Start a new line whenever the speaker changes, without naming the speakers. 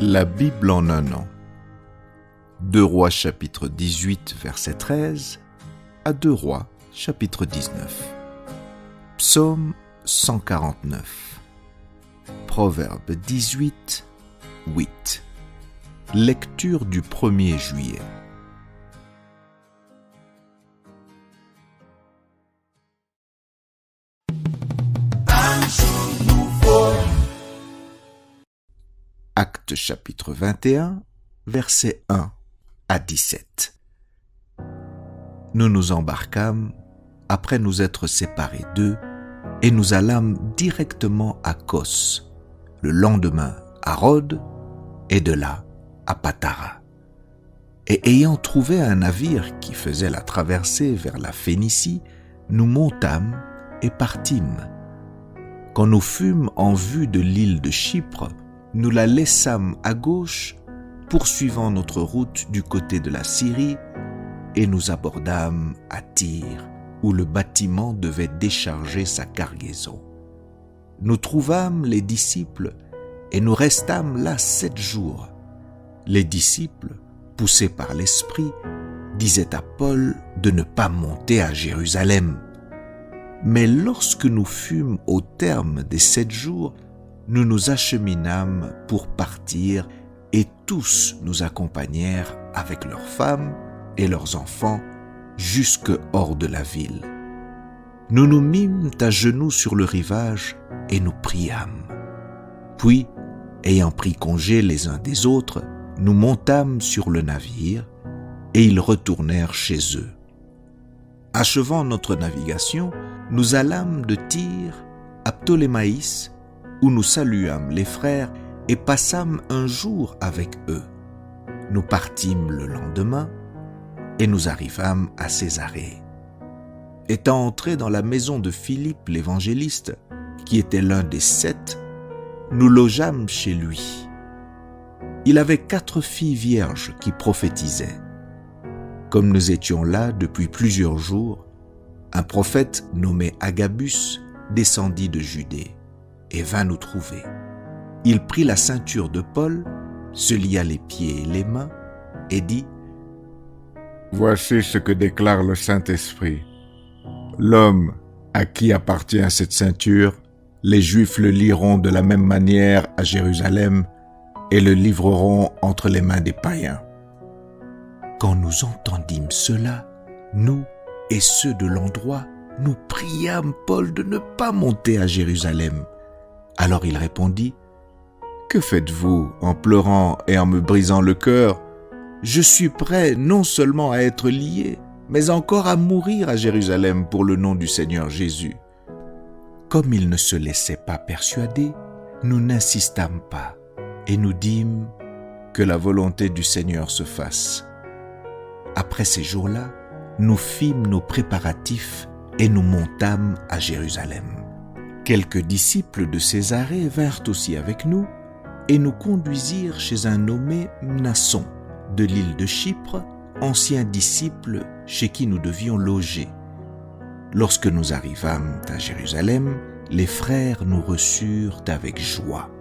La Bible en un an. 2 Rois chapitre 18 verset 13 à 2 Rois chapitre 19. Psaume 149. Proverbe 18, 8. Lecture du 1er juillet. Actes chapitre 21, versets 1 à 17. Nous nous embarquâmes, après nous être séparés d'eux, et nous allâmes directement à Kos, le lendemain à Rhodes, et de là à Patara. Et ayant trouvé un navire qui faisait la traversée vers la Phénicie, nous montâmes et partîmes. Quand nous fûmes en vue de l'île de Chypre, nous la laissâmes à gauche, poursuivant notre route du côté de la Syrie, et nous abordâmes à Tyr, où le bâtiment devait décharger sa cargaison. Nous trouvâmes les disciples, et nous restâmes là 7 jours. Les disciples, poussés par l'Esprit, disaient à Paul de ne pas monter à Jérusalem. Mais lorsque nous fûmes au terme des 7 jours, nous nous acheminâmes pour partir, et tous nous accompagnèrent avec leurs femmes et leurs enfants jusque hors de la ville. Nous nous mîmes à genoux sur le rivage et nous priâmes. Puis, ayant pris congé les uns des autres, nous montâmes sur le navire et ils retournèrent chez eux. Achevant notre navigation, nous allâmes de Tyr à Ptolémaïs, où nous saluâmes les frères et passâmes un jour avec eux. Nous partîmes le lendemain et nous arrivâmes à Césarée. Étant entrés dans la maison de Philippe l'évangéliste, qui était l'un des 7, nous logeâmes chez lui. Il avait 4 filles vierges qui prophétisaient. Comme nous étions là depuis plusieurs jours, un prophète nommé Agabus descendit de Judée et vint nous trouver. Il prit la ceinture de Paul, se lia les pieds et les mains, et dit : «
Voici ce que déclare le Saint-Esprit. L'homme à qui appartient cette ceinture, les Juifs le lieront de la même manière à Jérusalem et le livreront entre les mains des païens. »
Quand nous entendîmes cela, nous et ceux de l'endroit, nous priâmes Paul de ne pas monter à Jérusalem. Alors il répondit : « Que faites-vous en pleurant et en me brisant le cœur ? Je suis prêt non seulement à être lié, mais encore à mourir à Jérusalem pour le nom du Seigneur Jésus. » Comme il ne se laissait pas persuader, nous n'insistâmes pas et nous dîmes : « Que la volonté du Seigneur se fasse. » Après ces jours-là, nous fîmes nos préparatifs et nous montâmes à Jérusalem. Quelques disciples de Césarée vinrent aussi avec nous et nous conduisirent chez un nommé Mnason de l'île de Chypre, ancien disciple chez qui nous devions loger. Lorsque nous arrivâmes à Jérusalem, les frères nous reçurent avec joie.